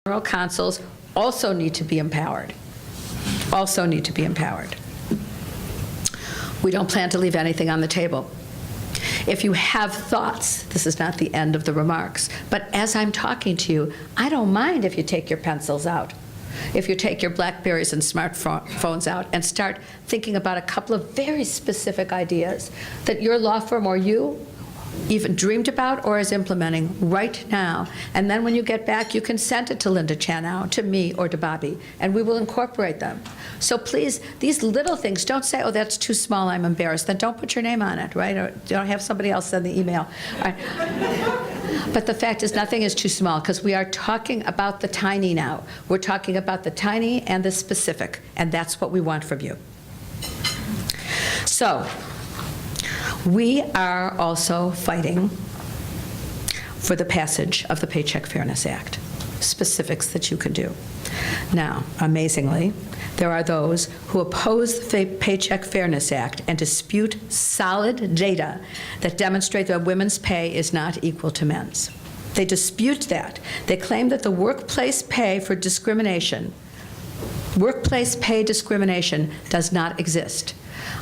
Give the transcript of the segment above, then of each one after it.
General counsels also need to be empowered. Also need to be empowered. We don't plan to leave anything on the table. If you have thoughts, this is not the end of the remarks, but as I'm talking to you, I don't mind if you take your pencils out, if you take your Blackberries and smartphones out and start thinking about a couple of very specific ideas that your law firm or you even dreamed about or is implementing right now. And then when you get back, you can send it to Linda Chanow, to me, or to Bobby, and we will incorporate them. So please, these little things, don't say, oh, that's too small, I'm embarrassed. Then don't put your name on it, right? Or don't have somebody else send the email. Right. But the fact is, nothing is too small, because we are talking about the tiny now. We're talking about the tiny and the specific, and that's what we want from you. So, we are also fighting for the passage of the Paycheck Fairness Act, specifics that you can do. Now, amazingly, there are those who oppose the Paycheck Fairness Act and dispute solid data that demonstrate that women's pay is not equal to men's. They dispute that. They claim that the workplace pay discrimination does not exist.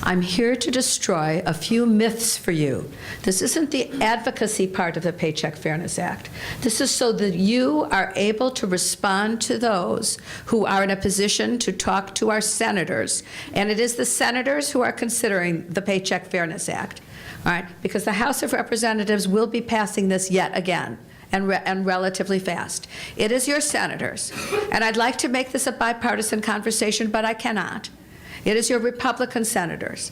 I'm here to destroy a few myths for you. This isn't the advocacy part of the Paycheck Fairness Act. This is so that you are able to respond to those who are in a position to talk to our senators. And it is the senators who are considering the Paycheck Fairness Act, all right? Because the House of Representatives will be passing this yet again. And relatively fast. It is your senators. And I'd like to make this a bipartisan conversation, but I cannot. It is your Republican senators.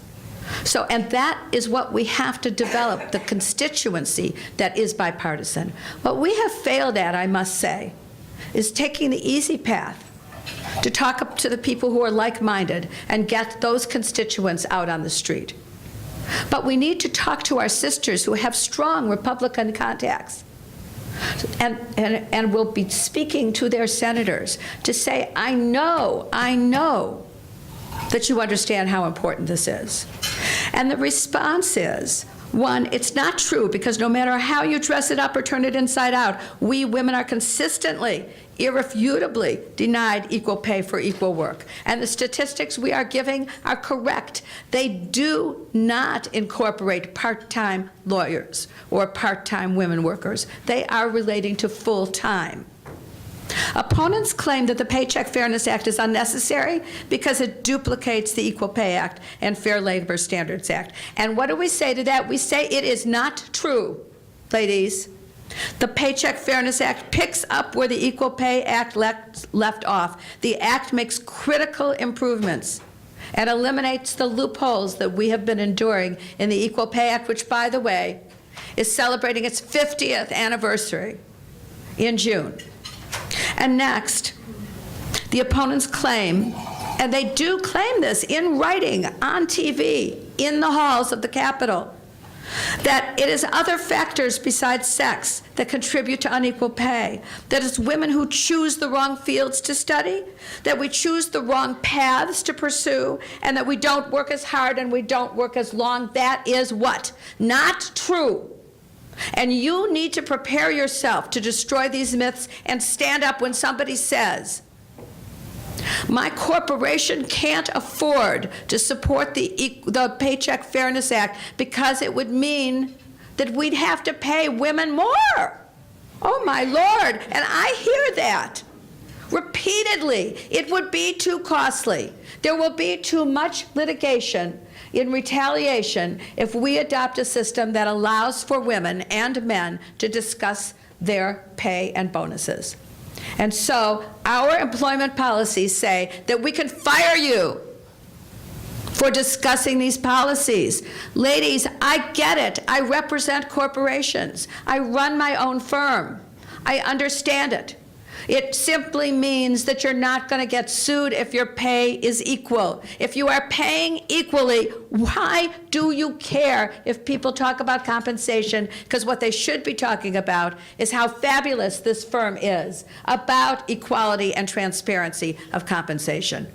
So, and that is what we have to develop, the constituency that is bipartisan. What we have failed at, I must say, is taking the easy path to talk up to the people who are like-minded and get those constituents out on the street. But we need to talk to our sisters who have strong Republican contacts. And will be speaking to their senators to say, I know that you understand how important this is. And the response is, one, it's not true, because no matter how you dress it up or turn it inside out, we women are consistently, irrefutably denied equal pay for equal work. And the statistics we are giving are correct. They do not incorporate part-time lawyers or part-time women workers. They are relating to full-time. Opponents claim that the Paycheck Fairness Act is unnecessary because it duplicates the Equal Pay Act and Fair Labor Standards Act. And what do we say to that? We say it is not true, ladies. The Paycheck Fairness Act picks up where the Equal Pay Act left off. The Act makes critical improvements and eliminates the loopholes that we have been enduring in the Equal Pay Act, which, by the way, is celebrating its 50th anniversary in June. And next, the opponents claim, and they do claim this in writing, on TV, in the halls of the Capitol, that it is other factors besides sex that contribute to unequal pay, that it's women who choose the wrong fields to study, that we choose the wrong paths to pursue, and that we don't work as hard and we don't work as long. That is what? Not true. And you need to prepare yourself to destroy these myths and stand up when somebody says, my corporation can't afford to support the Paycheck Fairness Act because it would mean that we'd have to pay women more. Oh, my Lord. And I hear that repeatedly. It would be too costly. There will be too much litigation in retaliation if we adopt a system that allows for women and men to discuss their pay and bonuses. And so our employment policies say that we can fire you for discussing these policies. Ladies, I get it. I represent corporations. I run my own firm. I understand it. It simply means that you're not going to get sued if your pay is equal. If you are paying equally, why do you care if people talk about compensation? Because what they should be talking about is how fabulous this firm is about equality and transparency of compensation.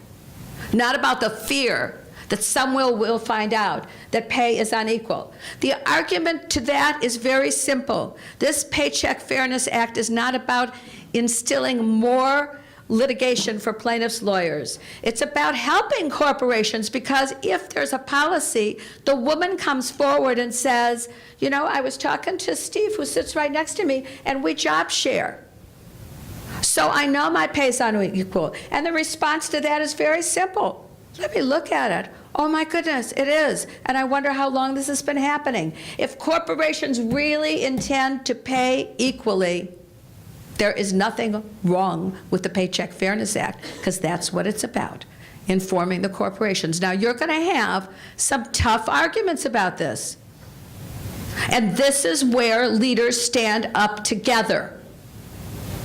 Not about the fear that some will find out that pay is unequal. The argument to that is very simple. This Paycheck Fairness Act is not about instilling more litigation for plaintiffs' lawyers. It's about helping corporations, because if there's a policy, the woman comes forward and says, you know, I was talking to Steve, who sits right next to me, and we job share. So I know my pay's unequal. And the response to that is very simple. Let me look at it. Oh my goodness, it is. And I wonder how long this has been happening. If corporations really intend to pay equally, there is nothing wrong with the Paycheck Fairness Act, because that's what it's about, informing the corporations. Now, you're going to have some tough arguments about this. And this is where leaders stand up together.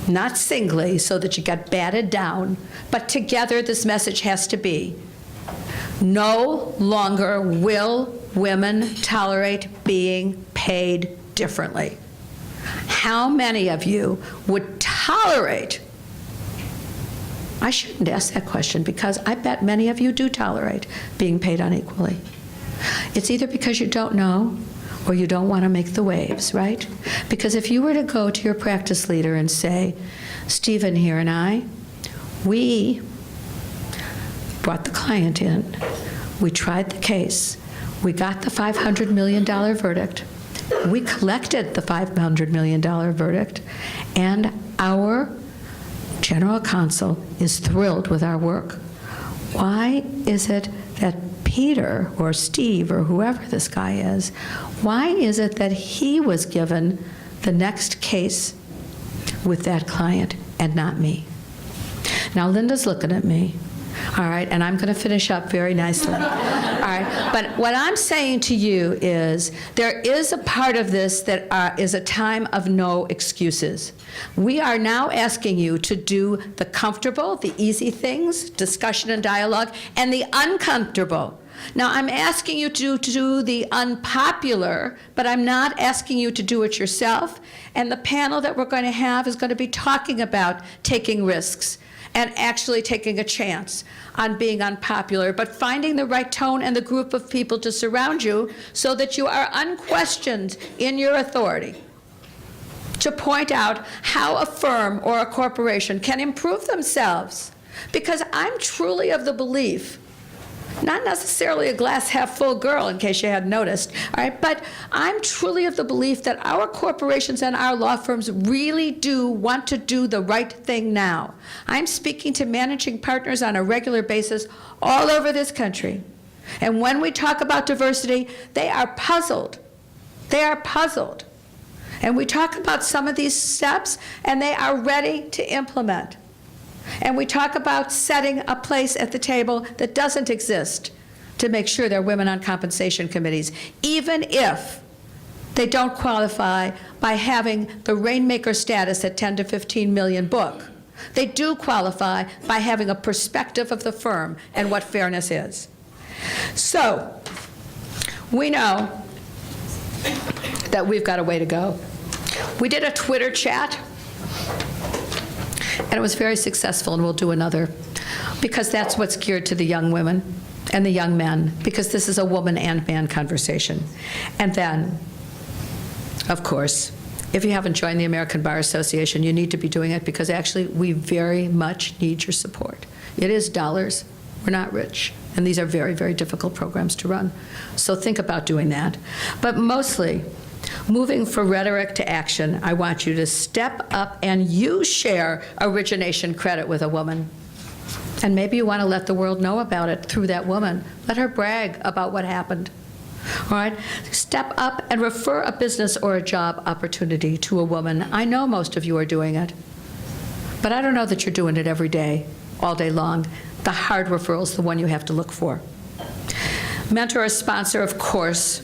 Not singly, so that you get batted down, but together this message has to be, no longer will women tolerate being paid differently. How many of you would tolerate? I shouldn't ask that question, because I bet many of you do tolerate being paid unequally. It's either because you don't know or you don't want to make the waves, right? Because if you were to go to your practice leader and say, Stephen here and I, we brought the client in, we tried the case, we got the $500 million verdict, we collected the $500 million verdict, and our general counsel is thrilled with our work. Why is it that Peter or Steve or whoever this guy is, why is it that he was given the next case with that client and not me? Now, Linda's looking at me. All right, and I'm going to finish up very nicely. All right, but what I'm saying to you is there is a part of this that is a time of no excuses. We are now asking you to do the comfortable, the easy things, discussion and dialogue, and the uncomfortable. Now, I'm asking you to do the unpopular, but I'm not asking you to do it yourself. And the panel that we're going to have is going to be talking about taking risks and actually taking a chance on being unpopular, but finding the right tone and the group of people to surround you so that you are unquestioned in your authority to point out how a firm or a corporation can improve themselves. Because I'm truly of the belief, not necessarily a glass half full girl, in case you hadn't noticed, all right, but I'm truly of the belief that our corporations and our law firms really do want to do the right thing now. I'm speaking to managing partners on a regular basis all over this country. And when we talk about diversity, they are puzzled. They are puzzled. And we talk about some of these steps, and they are ready to implement. And we talk about setting a place at the table that doesn't exist to make sure there are women on compensation committees, even if they don't qualify by having the rainmaker status at 10 to 15 million book. They do qualify by having a perspective of the firm and what fairness is. So we know that we've got a way to go. We did a Twitter chat, and it was very successful, and we'll do another, because that's what's geared to the young women and the young men, because this is a woman and man conversation. And then, of course, if you haven't joined the American Bar Association, you need to be doing it, because actually we very much need your support. It is dollars. We're not rich. And these are very, very difficult programs to run. So think about doing that. But mostly, moving from rhetoric to action, I want you to step up and you share origination credit with a woman. And maybe you want to let the world know about it through that woman. Let her brag about what happened. All right? Step up and refer a business or a job opportunity to a woman. I know most of you are doing it, but I don't know that you're doing it every day, all day long. The hard referral is the one you have to look for. Mentor or sponsor, of course,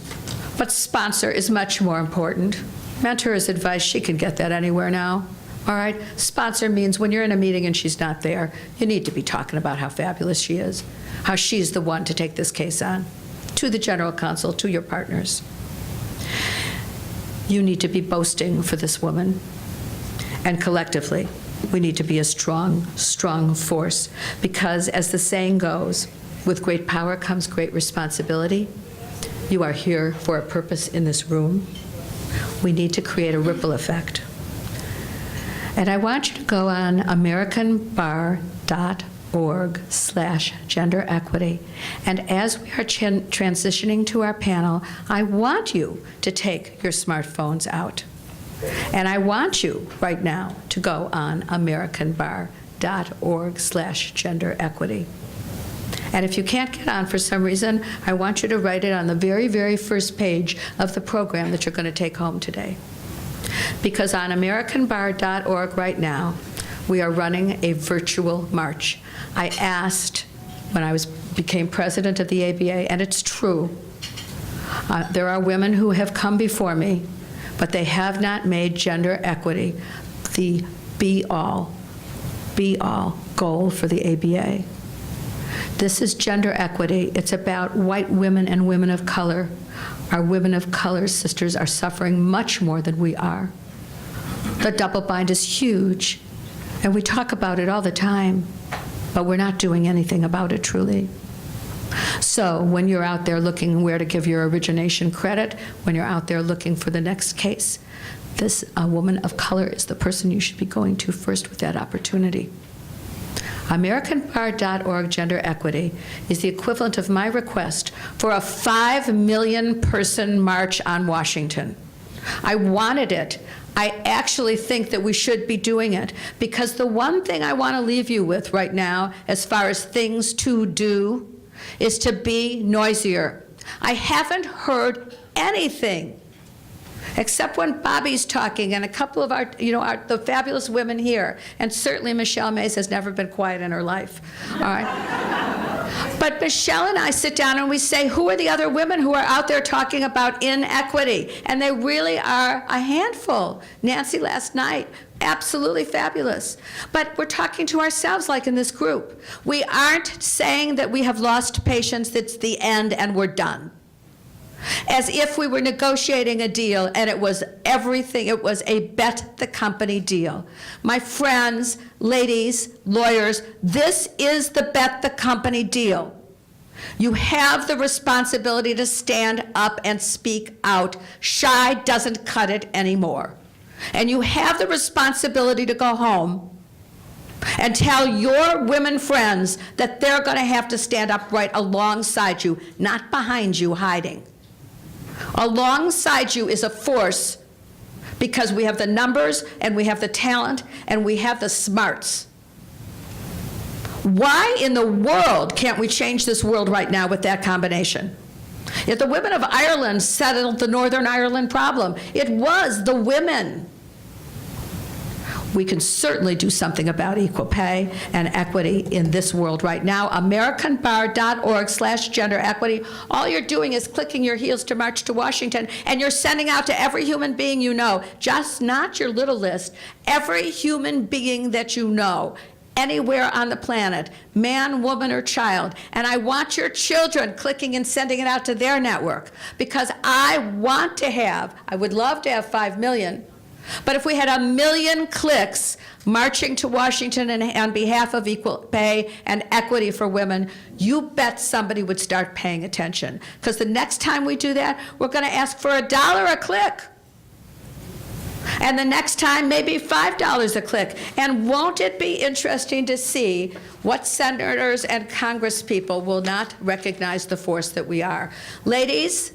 but sponsor is much more important. Mentor is advice. She can get that anywhere now. All right? Sponsor means when you're in a meeting and she's not there, you need to be talking about how fabulous she is, how she's the one to take this case on, to the general counsel, to your partners. You need to be boasting for this woman. And collectively, we need to be a strong, strong force, because as the saying goes, with great power comes great responsibility. You are here for a purpose in this room. We need to create a ripple effect. And I want you to go on americanbar.org/gender equity. And as we are transitioning to our panel, I want you to take your smartphones out. And I want you right now to go on americanbar.org/gender equity. And if you can't get on for some reason, I want you to write it on the very, very first page of the program that you're going to take home today. Because on americanbar.org right now, we are running a virtual march. I asked when I became president of the ABA, and it's true, there are women who have come before me, but they have not made gender equity the be-all goal for the ABA. This is gender equity. It's about white women and women of color. Our women of color sisters are suffering much more than we are. The double bind is huge, and we talk about it all the time, but we're not doing anything about it truly. So when you're out there looking where to give your origination credit, when you're out there looking for the next case, a woman of color is the person you should be going to first with that opportunity. AmericanBar.org Gender Equity is the equivalent of my request for a 5 million person march on Washington. I wanted it. I actually think that we should be doing it, because the one thing I want to leave you with right now, as far as things to do, is to be noisier. I haven't heard anything except when Bobby's talking and a couple of the fabulous women here, and certainly Michelle Mays has never been quiet in her life. All right. But Michelle and I sit down and we say, who are the other women who are out there talking about inequity? And they really are a handful. Nancy last night, absolutely fabulous. But we're talking to ourselves like in this group. We aren't saying that we have lost patience, it's the end and we're done. As if we were negotiating a deal and it was everything, it was a bet the company deal. My friends, ladies, lawyers, this is the bet the company deal. You have the responsibility to stand up and speak out. Shy doesn't cut it anymore. And you have the responsibility to go home and tell your women friends that they're going to have to stand up right alongside you, not behind you hiding. Alongside you is a force, because we have the numbers and we have the talent and we have the smarts. Why in the world can't we change this world right now with that combination? If the women of Ireland settled the Northern Ireland problem, it was the women. We can certainly do something about equal pay and equity in this world right now. AmericanBar.org/gender equity. All you're doing is clicking your heels to march to Washington, and you're sending out to every human being you know, just not your little list, every human being that you know, anywhere on the planet, man, woman, or child. And I want your children clicking and sending it out to their network, because I would love to have 5 million. But if we had 1 million clicks marching to Washington on behalf of equal pay and equity for women, you bet somebody would start paying attention. Because the next time we do that, we're going to ask for $1 a click. And the next time, maybe $5 a click. And won't it be interesting to see what senators and congresspeople will not recognize the force that we are? Ladies,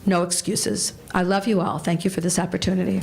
no excuses. I love you all. Thank you for this opportunity.